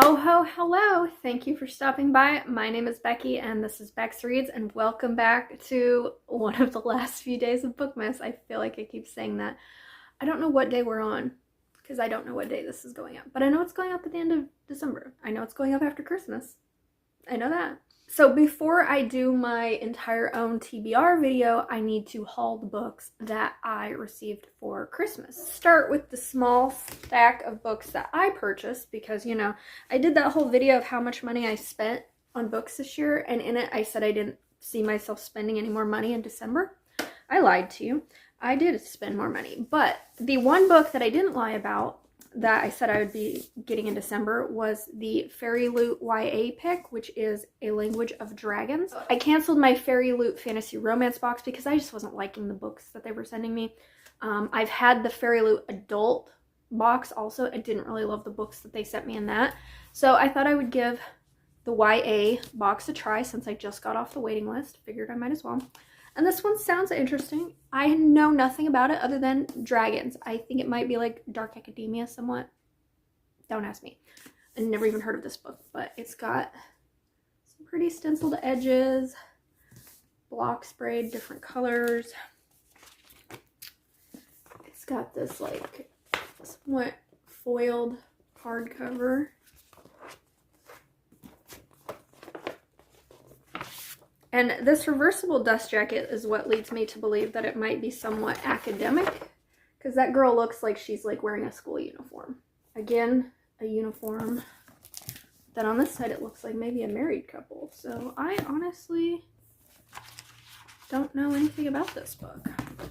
Ho ho hello, thank you for stopping by. My name is Becky and this is Bex Reads, and welcome back to one of the last few days of Bookmas. I feel like I keep saying that. I don't know what day we're on because I don't know what day this is going up, but I know it's going up at the end of December. I know it's going up after Christmas. I know that. So before I do my entire own TBR video, I need to haul the books that I received for Christmas. Start with the small stack of books that I purchased because, you know, I did that whole video of how much money I spent on books this year, and in it I said I didn't see myself spending any more money in December. I lied to you. I did spend more money, but the one book that I didn't lie about that I said I would be getting in December was the Fairy Loot YA pick, which is A Language of Dragons. I canceled my Fairy Loot Fantasy Romance box because I just wasn't liking the books that they were sending me. I've had the Fairy Loot Adult box also. I didn't really love the books that they sent me in that. So I thought I would give the YA box a try since I just got off the waiting list. Figured I might as well. And this one sounds interesting. I know nothing about it other than dragons. I think it might be like Dark Academia somewhat. Don't ask me. I never even heard of this book, but it's got some pretty stenciled edges, block sprayed, different colors. It's got this like somewhat foiled hardcover. And this reversible dust jacket is what leads me to believe that it might be somewhat academic, because that girl looks like she's like wearing a school uniform. Again, a uniform. Then on this side it looks like maybe a married couple. So I honestly don't know anything about this book. It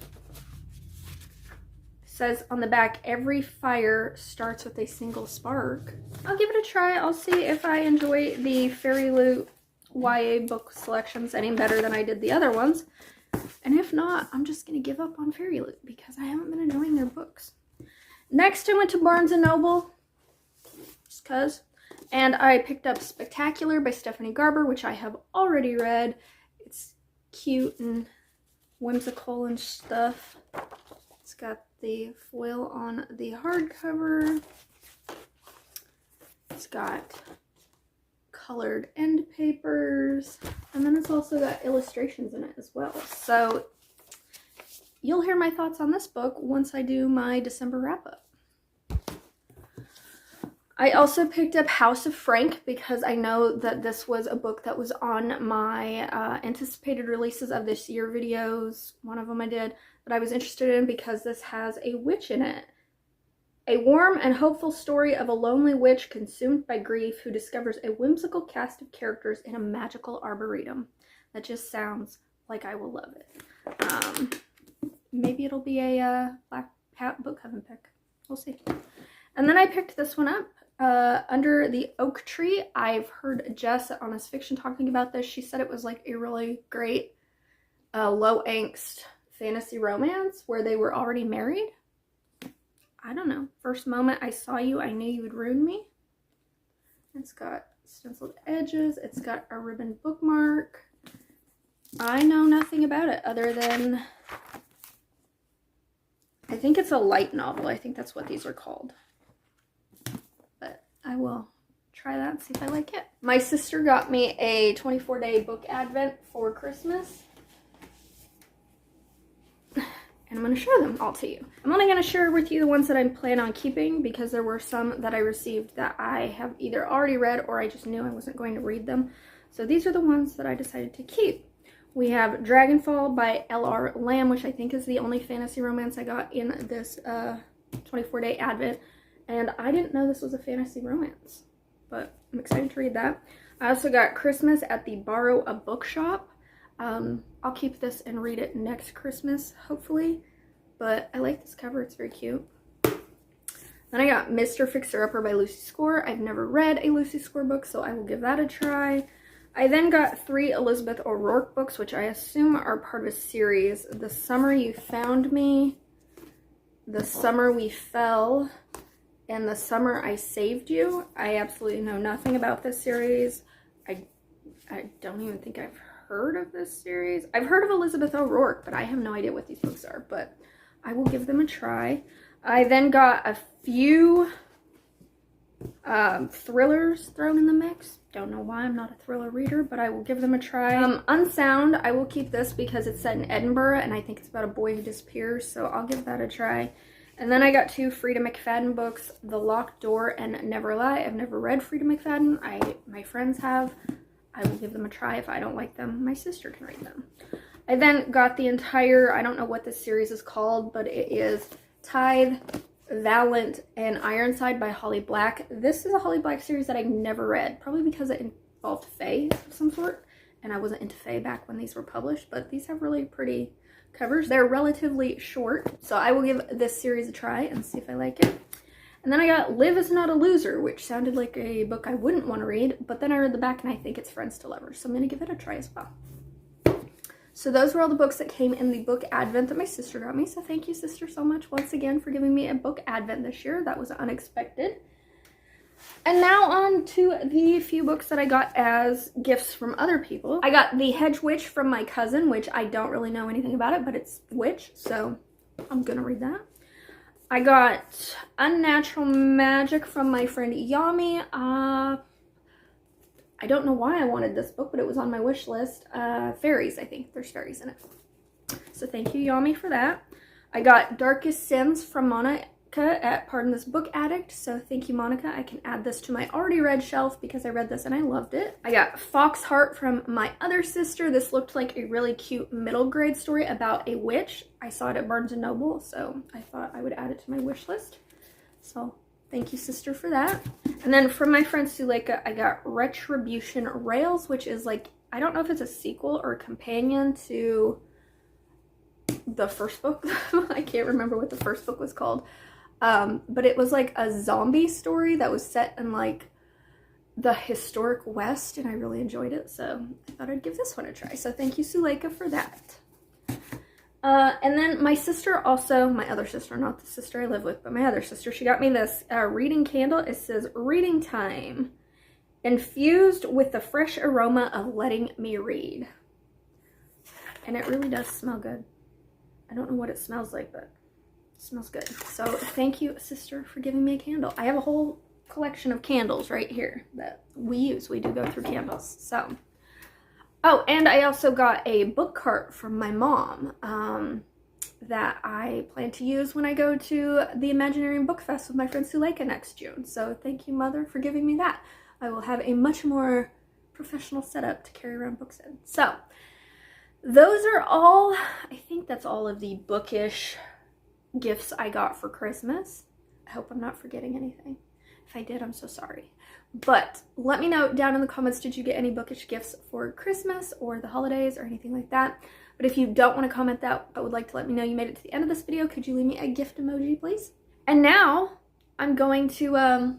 says on the back, every fire starts with a single spark. I'll give it a try. I'll see if I enjoy the Fairy Loot YA book selections any better than I did the other ones. And if not, I'm just going to give up on Fairy Loot because I haven't been enjoying their books. Next, I went to Barnes & Noble, just cause, and I picked up Spectacular by Stephanie Garber, which I have already read. It's cute and whimsical and stuff. It's got the foil on the hardcover. It's got colored end papers, and then it's also got illustrations in it as well. So you'll hear my thoughts on this book once I do my December wrap-up. I also picked up House of Frank because I know that this was a book that was on my anticipated releases of this year videos. One of them I did that I was interested in because this has a witch in it. A warm and hopeful story of a lonely witch consumed by grief who discovers a whimsical cast of characters in a magical arboretum. That just sounds like I will love it. Maybe it'll be a Black Hat Book Heaven pick. We'll see. And then I picked this one up, Under the Oak Tree. I've heard Jess at Honest Fiction talking about this. She said it was like a really great low angst fantasy romance where they were already married. I don't know. First moment I saw you, I knew you would ruin me. It's got stenciled edges. It's got a ribbon bookmark. I know nothing about it other than I think it's a light novel. I think that's what these are called. But I will try that and see if I like it. My sister got me a 24-day book advent for Christmas. And I'm going to share them all to you. I'm only going to share with you the ones that I plan on keeping because there were some that I received that I have either already read or I just knew I wasn't going to read them. So these are the ones that I decided to keep. We have Dragonfall by L.R. Lamb, which I think is the only fantasy romance I got in this 24-day advent. And I didn't know this was a fantasy romance, but I'm excited to read that. I also got Christmas at the Borrow a Bookshop. I'll keep this and read it next Christmas, hopefully, but I like this cover. It's very cute. Then I got Mr. Fixer-Upper by Lucy Score. I've never read a Lucy Score book, so I will give that a try. I then got 3 Elizabeth O'Rourke books, which I assume are part of a series. The Summer You Found Me, The Summer We Fell, and The Summer I Saved You. I absolutely know nothing about this series. I don't even think I've heard of this series. I've heard of Elizabeth O'Rourke, but I have no idea what these books are, but I will give them a try. I then got a few thrillers thrown in the mix. Don't know why, I'm not a thriller reader, but I will give them a try. Unsound, I will keep this because it's set in Edinburgh and I think it's about a boy who disappears, so I'll give that a try. And then I got 2 Frida McFadden books, The Locked Door and Never Lie. I've never read Frida McFadden. My friends have. I will give them a try. If I don't like them, my sister can read them. I then got the entire, I don't know what this series is called, but it is Tithe, Valiant, and Ironside by Holly Black. This is a Holly Black series that I've never read, probably because it involved fae of some sort, and I wasn't into fae back when these were published, but these have really pretty covers. They're relatively short, so I will give this series a try and see if I like it. And then I got Live is Not a Loser, which sounded like a book I wouldn't want to read, but then I read the back and I think it's Friends to Lovers, so I'm going to give it a try as well. So those were all the books that came in the book advent that my sister got me, so thank you, sister, so much once again for giving me a book advent this year. That was unexpected. And now on to the few books that I got as gifts from other people. I got The Hedge Witch from my cousin, which I don't really know anything about it, but it's witch, so I'm gonna read that. I got Unnatural Magic from my friend Yami. I don't know why I wanted this book, but it was on my wish list. Fairies, I think. There's fairies in it. So thank you, Yami, for that. I got Darkest Sins from Monika at Pardon This Book Addict. So thank you, Monika. I can add this to my already read shelf because I read this and I loved it. I got Foxheart from my other sister. This looked like a really cute middle grade story about a witch. I saw it at Barnes & Noble, so I thought I would add it to my wish list. So thank you, sister, for that. And then from my friend Suleika, I got Retribution Rails, which is like, I don't know if it's a sequel or a companion to the first book. I can't remember what the first book was called. But it was like a zombie story that was set in like the historic West, and I really enjoyed it, so I thought I'd give this one a try. So thank you, Suleika, for that. And then my sister also, my other sister, not the sister I live with, but my other sister, she got me this reading candle. It says Reading Time, infused with the fresh aroma of letting me read. And it really does smell good. I don't know what it smells like, but it smells good. So thank you, sister, for giving me a candle. I have a whole collection of candles right here that we use. We do go through candles. So, oh, and I also got a book cart from my mom that I plan to use when I go to the Imaginarium Book Fest with my friend Suleika next June. So thank you, Mother, for giving me that. I will have a much more professional setup to carry around books in. So those are all, I think that's all of the bookish gifts I got for Christmas. I hope I'm not forgetting anything. If I did, I'm so sorry. But let me know down in the comments, did you get any bookish gifts for Christmas or the holidays or anything like that? But if you don't want to comment that, I would like to let me know you made it to the end of this video. Could you leave me a gift emoji, please? And now I'm going to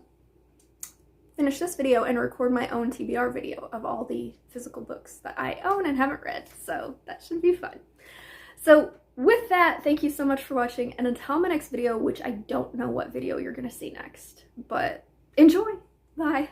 finish this video and record my own TBR video of all the physical books that I own and haven't read. So that should be fun. So with that, thank you so much for watching. And until my next video, which I don't know what video you're going to see next, but enjoy. Bye.